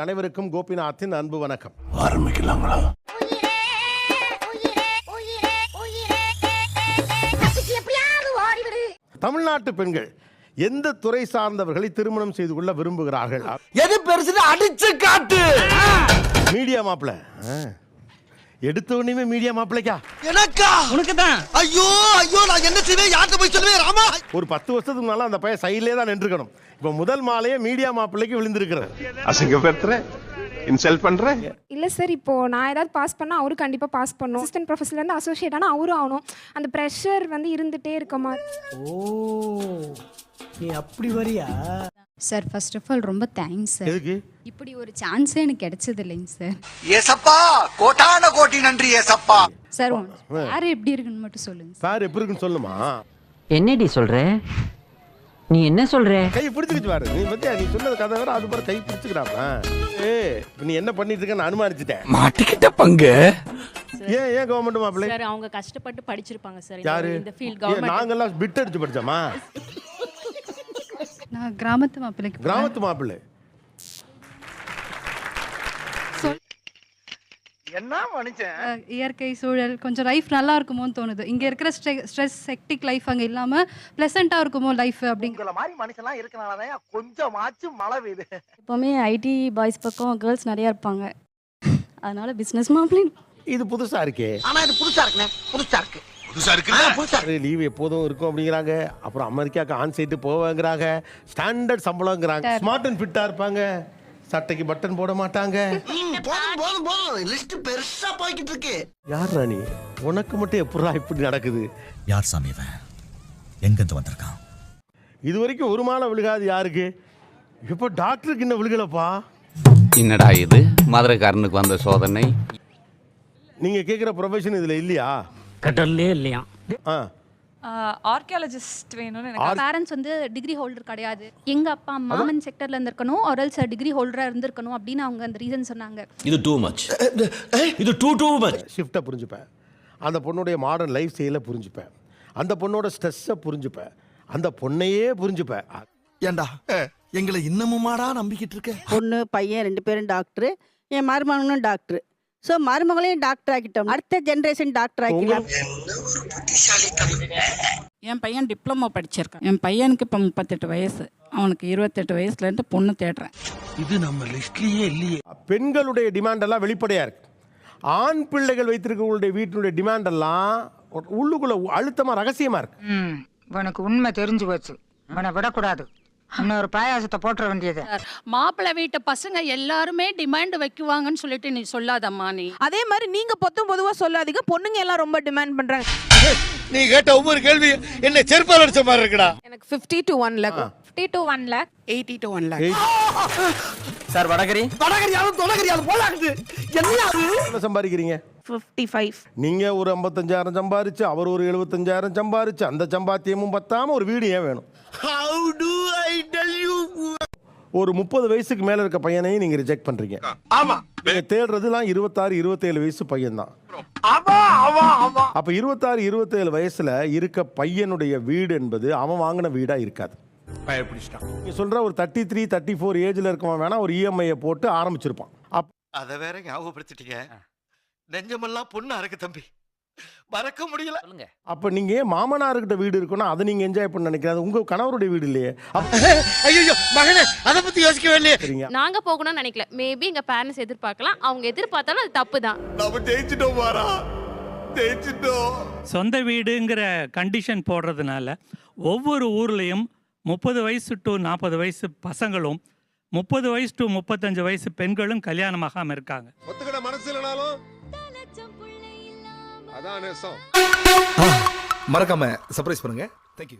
அனைவருக்கும் கோபிநாத்தின் அன்பு வணக்கம். ஆரம்பிக்கலாங்களா? தமிழ்நாட்டு பெண்கள் எந்த துறை சார்ந்தவர்களை திருமணம் செய்து கொள்ள விரும்புகிறார்கள்? எது பெருசு அடிச்சு காட்டு. மீடியா மாப்பிள எடுத்த உடனே மீடியா மாப்பிளைக்கா எனக்கா உனக்கு தான். ஐயோ ஐயோ நான் என்ன செய்வேன், யார்கிட்ட போய் சொல்லுவேன் ராமா? ஒரு 10 வருஷத்துக்கு முன்னால அந்த பையன் சைட்லேயே தான் நின்றுக்கணும். இப்போ முதல் மாலையே மீடியா மாப்பிள்ளைக்கு விழுந்திருக்கிறது. அசிங்கப்படுத்துற, இன்சல்ட் பண்ற. இல்ல சார், இப்போ நான் ஏதாவது பாஸ் பண்ணா அவரு கண்டிப்பா பாஸ் பண்ணணும். அசிஸ்டன்ட் ப்ரொஃபஸர்ல இருந்து அசோசியேட் ஆனா அவரும் ஆகணும். அந்த பிரஷர் வந்து இருந்துட்டே இருக்க மாதிரி. ஓ நீ அப்படி வரியா? சார் ஃபர்ஸ்ட் ஆஃப் ஆல் ரொம்ப தேங்க்ஸ் சார். எதுக்கு இப்படி ஒரு சான்ஸே எனக்கு கிடைச்சது இல்லைங்க சார். ஏசப்பா கோட்டான கோட்டி நன்றி ஏசப்பா. சார் யார் எப்படி இருக்குன்னு மட்டும் சொல்லுங்க சார். சார் எப்படி இருக்குன்னு சொல்லுமா? என்னடி சொல்ற? நீ என்ன சொல்ற? கை பிடிச்சிக்கிச்சு பாரு. நீ பத்தியா நீ சொன்னது கதை வேற, அது பாரு கை பிடிச்சிக்கிறாப்ல. நீ என்ன பண்ணிட்டு இருக்க நான் அனுமானிச்சுட்டேன். மாட்டிக்கிட்ட பங்கு. ஏன் கவர்மெண்ட் மாப்பிள்ளை? சார் அவங்க கஷ்டப்பட்டு படிச்சிருப்பாங்க சார். யாரு? இந்த ஃபீல்ட் கவர்மெண்ட். நாங்கெல்லாம் பிட் அடிச்சு படிச்சோமா? நான் கிராமத்து மாப்பிள்ளைக்கு. கிராமத்து மாப்பிள்ளை என்ன மனுஷன்? இயற்கை சூழல் கொஞ்சம் லைஃப் நல்லா இருக்குமோன்னு தோணுது. இங்க இருக்கிற ஸ்ட்ரெஸ் ஹெக்டிக் லைஃப் அங்க இல்லாம பிளசண்டா இருக்குமோ லைஃப் அப்படிங்கிற உங்கள மாதிரி மனுஷன்லாம் இருக்கனாலதான் கொஞ்சமாச்சும் மழை பெய்யுது. எப்பவுமே ஐடி பாய்ஸ் பக்கம் கேர்ள்ஸ் நிறைய இருப்பாங்க. அதனால பிசினஸ் மாப்பிள்ளை. இது புதுசா இருக்கே. ஆனா இது புதுசா இருக்குனே. புதுசா இருக்கு. லீவ் எப்போதும் இருக்கும் அப்படிங்கிறாங்க. அப்புறம் அமெரிக்காவுக்கு ஆன் சைட்டு போவாங்கிறாங்க. ஸ்டாண்டர்ட் சம்பளம்ங்கிறாங்க. ஸ்மார்ட் அண்ட் ஃபிட்டா இருப்பாங்க. சட்டைக்கு பட்டன் போட மாட்டாங்க. போதும் லிஸ்ட் பெருசா போய்கிட்டு இருக்கு. யார் ராணி, உனக்கு மட்டும் எப்படா இப்படி நடக்குது? யார் சாமி இவன்? எங்கிருந்து வந்திருக்கான்? இது வரைக்கும் ஒரு மாலை விழுகாது யாருக்கு? இப்போ டாக்டருக்கு இன்னும் விழுகலப்பா. என்னடா இது மதுரைக்காரனுக்கு வந்த சோதனை? நீங்க கேட்குற ப்ரொஃபஷன் இதுல இல்லையா? கடல்லே இல்லையா? ஆர்கியாலஜிஸ்ட் வேணும்னு பேரண்ட்ஸ் வந்து டிகிரி ஹோல்டர் கிடையாது. எங்க அப்பா மாமன் செக்டர்ல இருந்திருக்கணும், ஆரல் சார் டிகிரி ஹோல்டரா இருந்திருக்கணும் அப்படின்னு அவங்க அந்த ரீசன் சொன்னாங்க. இது டூ மச். இது டூ மச். ஷிஃப்ட்டை புரிஞ்சுப்பேன். அந்த பொண்ணுடைய மாடர்ன் லைஃப் ஸ்டைலை புரிஞ்சுப்பேன். அந்த பொண்ணோட ஸ்ட்ரெஸ்ஸை புரிஞ்சுப்பேன். அந்த பொண்ணையே புரிஞ்சுப்பேன். ஏண்டா எங்களை இன்னமுமாடா நம்பிக்கிட்டு இருக்க? பொண்ணு பையன் 2 பேரும் டாக்டர், என் மருமகனும் டாக்டர். ஸோ மருமகளையும் டாக்டர் ஆக்கிட்டோம். அடுத்த ஜென்ரேஷன் டாக்டர் ஆக்கிடலாம். என் பையன் டிப்ளமோ படிச்சிருக்கான். என் பையனுக்கு இப்போ 38 வயசு. அவனுக்கு 28 வயசுலேருந்து பொண்ணு தேடுறேன். இது நம்ம லிஸ்ட்லயே இல்லையே. பெண்களுடைய டிமாண்ட் எல்லாம் வெளிப்படையா இருக்கு. ஆண் பிள்ளைகள் வைத்திருக்கவங்களுடைய வீட்டினுடைய டிமாண்ட் எல்லாம் உள்ளுக்குள்ள அழுத்தமா ரகசியமா இருக்கு. உனக்கு உண்மை தெரிஞ்சு போச்சு, அவனை விடக்கூடாது. இன்னொரு பாயாசத்தை போட்டுற வேண்டியது. மாப்பிள்ளை வீட்டு பசங்க எல்லாருமே டிமாண்ட் வைக்குவாங்கன்னு சொல்லிட்டு நீ சொல்லாதம்மா. நீ அதே மாதிரி நீங்க பொதுவா சொல்லாதீங்க. பொண்ணுங்க எல்லாம் ரொம்ப டிமாண்ட் பண்றாங்க. நீ கேட்ட ஒவ்வொரு கேள்வி என்ன செருப்பால் அடிச்ச மாதிரி இருக்குடா. எனக்கு 50 to 1 lakh, 50 to 1 lakh, 80 to 1 lakh. Sir வடகரியாலும் தொலைகரியாலும் போலாகுது. என்ன சம்பாதிக்கிறீங்க? 55. நீங்க ஒரு 55,000 சம்பாரிச்சு, அவர் ஒரு 75,000 சம்பாரிச்சு, அந்த சம்பாத்தியமும் பத்தாம ஒரு வீடு ஏன் வேணும்? How do I tell you? ஒரு 30 வயசுக்கு மேல இருக்க பையனையும் நீங்க ரிஜெக்ட் பண்றீங்க. ஆமா. நீங்க தேடுறதுலாம் 26, 27 வயசு பையன் தான். அப்ப 26, 27 வயசுல இருக்க பையனுடைய வீடு என்பது அவன் வாங்கின வீடா இருக்காது. நீங்க சொல்ற ஒரு 33, 34 ஏஜ்ல இருக்கவன் வேணா ஒரு இஎம்ஐ போட்டு ஆரம்பிச்சிருப்பான். அத வேற ஞாபகப்படுத்திட்டீங்க. நெஞ்சமெல்லாம் பொண்ணா இருக்கு தம்பி, மறக்க முடியல. அப்ப நீங்க மாமனார்கிட்ட வீடு இருக்குன்னா அதை நீங்க என்ஜாய் பண்ண நினைக்கிறது உங்க கணவருடைய வீடு இல்லையே. ஐயோ மகனே, அத பத்தி யோசிக்கவே இல்லையே. நாங்க போகணும்னு நினைக்கல. மேபி எங்க பேரண்ட்ஸ் எதிர்பார்க்கலாம். அவங்க எதிர்பார்த்தாலும் அது தப்பு தான். நாம ஜெயிச்சிட்டோம் பாரா, ஜெயிச்சிட்டோம். சொந்த வீடுங்கிற கண்டிஷன் போடுறதுனால ஒவ்வொரு ஊர்லேயும் 30 வயசு டு 40 வயசு பசங்களும் 30 வயசு டு 35 வயசு பெண்களும் கல்யாணமாகாம இருக்காங்க. ஒத்துக்கிட மனசு இல்லனாலும் அதான் நேசம். மறக்காம சர்ப்ரைஸ் பண்ணுங்க. Thank you.